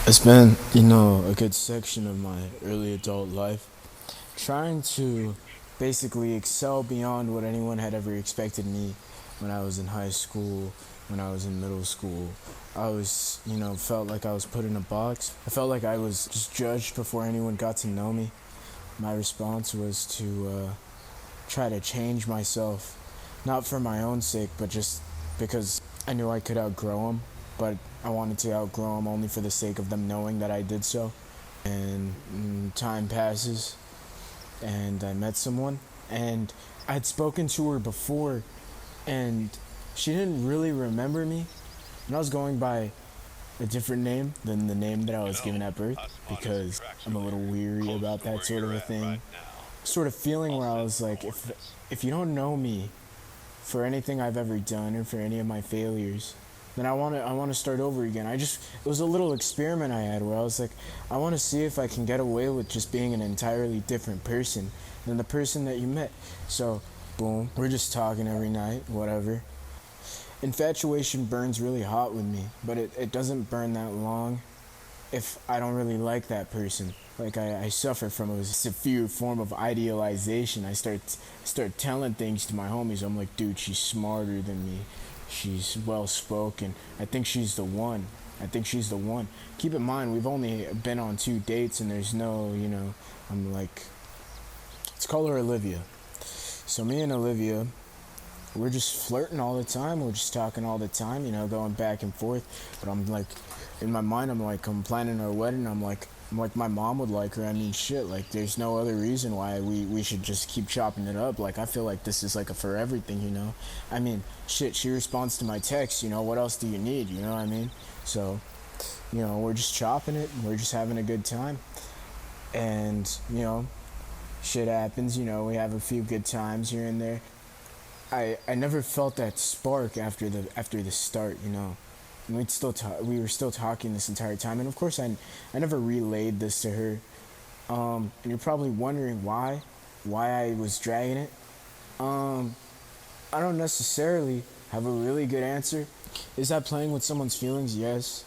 It's been, a good section of my early adult life trying to basically excel beyond what anyone had ever expected me when I was in high school, when I was in middle school. I was, felt like I was put in a box. I felt like I was just judged before anyone got to know me. My response was to try to change myself, not for my own sake, but just because I knew I could outgrow them. But I wanted to outgrow them only for the sake of them knowing that I did so. And time passes, and I met someone, and I'd spoken to her before, and she didn't really remember me. And I was going by a different name than the name that I was given at birth because I'm a little weary about that sort of a thing. Sort of feeling where I was like, if you don't know me for anything I've ever done or for any of my failures, then I want to start over again. It was a little experiment I had where I was like, I want to see if I can get away with just being an entirely different person than the person that you met. So, boom, we're just talking every night, whatever. Infatuation burns really hot with me, but it doesn't burn that long if I don't really like that person. Like I suffer from a severe form of idealization. I start telling things to my homies. I'm like, dude, she's smarter than me. She's well spoken. I think she's the one. I think she's the one. Keep in mind, we've only been on 2 dates, and there's no, I'm like, let's call her Olivia. So me and Olivia, we're just flirting all the time. We're just talking all the time, going back and forth. But I'm like, in my mind, I'm planning our wedding. I'm like, my mom would like her. I mean, shit, like, there's no other reason why we should just keep chopping it up. Like, I feel like this is like a for everything. I mean, shit, she responds to my text, what else do you need, you know what I mean? So, we're just chopping it. We're just having a good time. And, shit happens, we have a few good times here and there. I never felt that spark after the start, And we were still talking this entire time, and of course I never relayed this to her. And you're probably wondering why I was dragging it. Um, I don't necessarily have a really good answer. Is that playing with someone's feelings? Yes.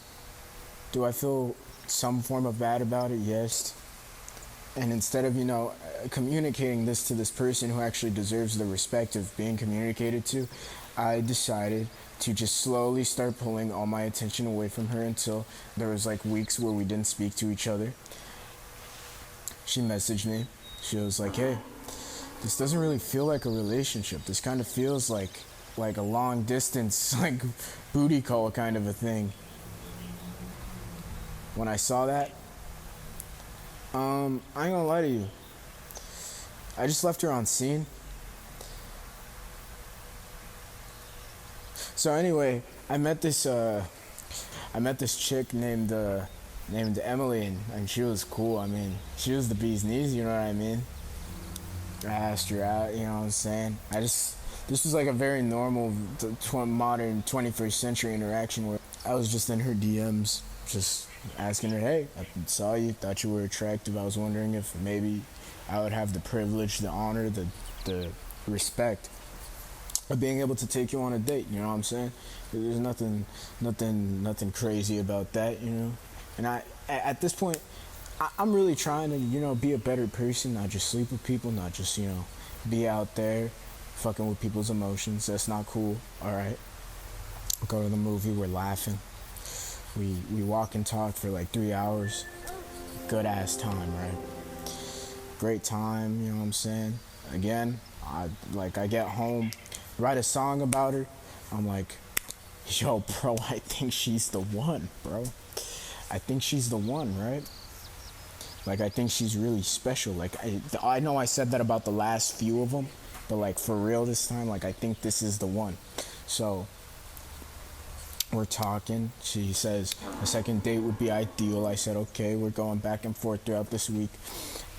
Do I feel some form of bad about it? Yes. And instead of communicating this to this person who actually deserves the respect of being communicated to, I decided to just slowly start pulling all my attention away from her until there was like weeks where we didn't speak to each other. She messaged me. She was like, hey, this doesn't really feel like a relationship. This kind of feels like a long distance like booty call kind of a thing. When I saw that, I ain't gonna lie to you. I just left her on scene. So anyway, I met this chick named Emily, and she was cool. I mean, she was the bee's knees. You know what I mean? I asked her out. You know what I'm saying? This was like a very normal, modern 21st century interaction where I was just in her DMs, just asking her, hey, I saw you, thought you were attractive. I was wondering if maybe I would have the privilege, the honor, the respect of being able to take you on a date. You know what I'm saying? There's nothing crazy about that. And at this point, I'm really trying to, be a better person, not just sleep with people, not just, be out there fucking with people's emotions. That's not cool. All right. Go to the movie, we're laughing. We walk and talk for like 3 hours. Good ass time, right? Great time, you know what I'm saying? Again, I get home, write a song about her. I'm like, yo, bro, I think she's the one, bro. I think she's the one, right? Like, I think she's really special. Like, I know I said that about the last few of them, but like for real this time, like, I think this is the one. So we're talking. She says a second date would be ideal. I said, okay, we're going back and forth throughout this week.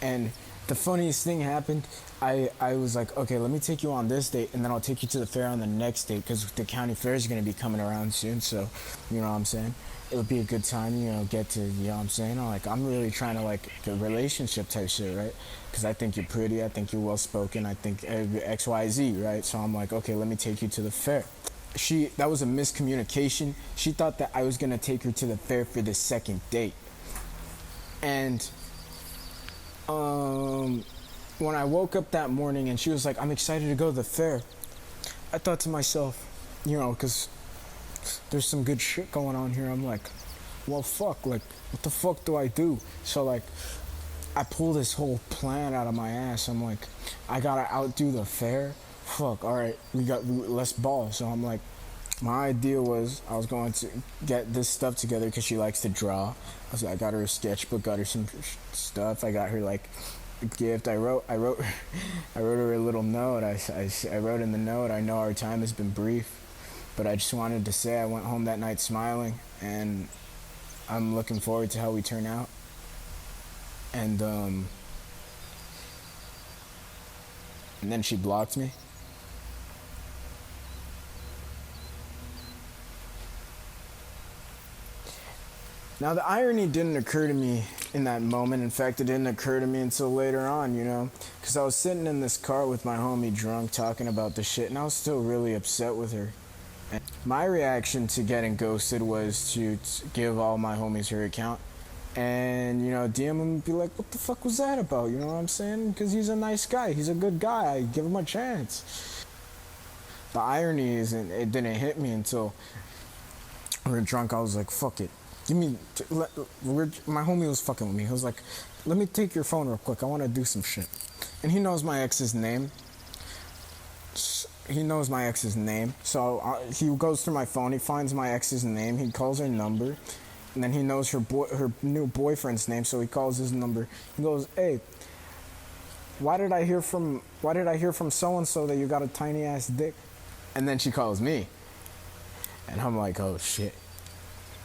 And the funniest thing happened. I was like, okay, let me take you on this date, and then I'll take you to the fair on the next date because the county fair is going to be coming around soon. So, you know what I'm saying? It would be a good time, get to, you know what I'm saying? I'm really trying to, like, the relationship type shit, right? Because I think you're pretty, I think you're well-spoken, I think XYZ, right? So I'm like, okay, let me take you to the fair. That was a miscommunication. She thought that I was going to take her to the fair for the second date. And when I woke up that morning and she was like, I'm excited to go to the fair, I thought to myself, because there's some good shit going on here. I'm like, well, fuck, like, what the fuck do I do? So, like, I pull this whole plan out of my ass. I'm like, I gotta outdo the fair. Fuck, all right, let's ball. So I'm like, my idea was I was going to get this stuff together because she likes to draw. I got her a sketchbook, got her some stuff. I got her like a gift. I wrote I wrote her a little note. I wrote in the note, I know our time has been brief, but I just wanted to say I went home that night smiling, and I'm looking forward to how we turn out. And then she blocked me. Now, the irony didn't occur to me in that moment. In fact, it didn't occur to me until later on, because I was sitting in this car with my homie drunk talking about the shit, and I was still really upset with her. And my reaction to getting ghosted was to give all my homies her account and, DM him and be like, what the fuck was that about? You know what I'm saying? Because he's a nice guy. He's a good guy. I give him a chance. The irony is, it didn't hit me until we were drunk. I was like, fuck it. My homie was fucking with me. He was like, let me take your phone real quick. I want to do some shit. And he knows my ex's name. So he goes through my phone. He finds my ex's name. He calls her number. And then he knows her new boyfriend's name. So he calls his number. He goes, hey, why did I hear from so-and-so that you got a tiny ass dick? And then she calls me. And I'm like, oh shit.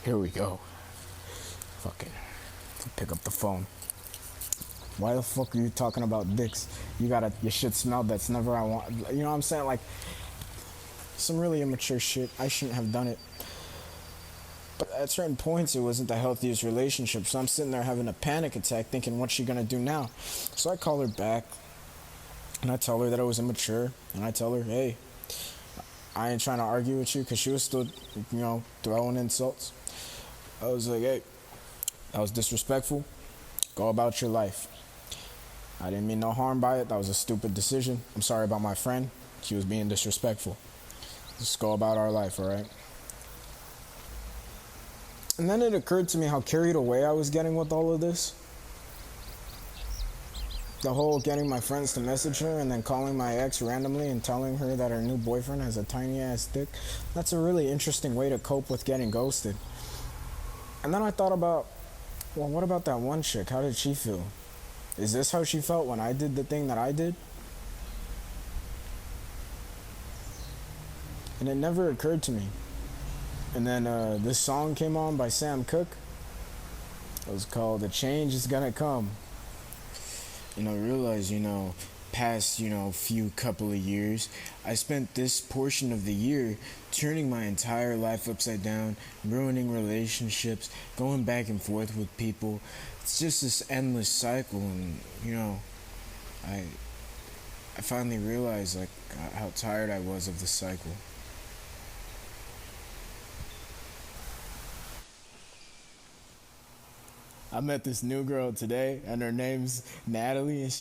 Here we go. Fucking pick up the phone. Why the fuck are you talking about dicks? Your shit smelled. That's never I want. You know what I'm saying? Like, some really immature shit. I shouldn't have done it. But at certain points, it wasn't the healthiest relationship. So I'm sitting there having a panic attack thinking, what's she gonna do now? So I call her back. And I tell her that I was immature. And I tell her, hey, I ain't trying to argue with you, because she was still, throwing insults. I was like, hey, that was disrespectful. Go about your life. I didn't mean no harm by it. That was a stupid decision. I'm sorry about my friend. She was being disrespectful. Just go about our life, all right? And then it occurred to me how carried away I was getting with all of this. The whole getting my friends to message her and then calling my ex randomly and telling her that her new boyfriend has a tiny ass dick. That's a really interesting way to cope with getting ghosted. And then I thought about, well, what about that one chick? How did she feel? Is this how she felt when I did the thing that I did? And it never occurred to me. And then this song came on by Sam Cooke. It was called "The Change Is Gonna Come." I realized, past, few couple of years, I spent this portion of the year turning my entire life upside down, ruining relationships, going back and forth with people. It's just this endless cycle, and, I finally realized, like, how tired I was of the cycle. I met this new girl today, and her name's Natalie, and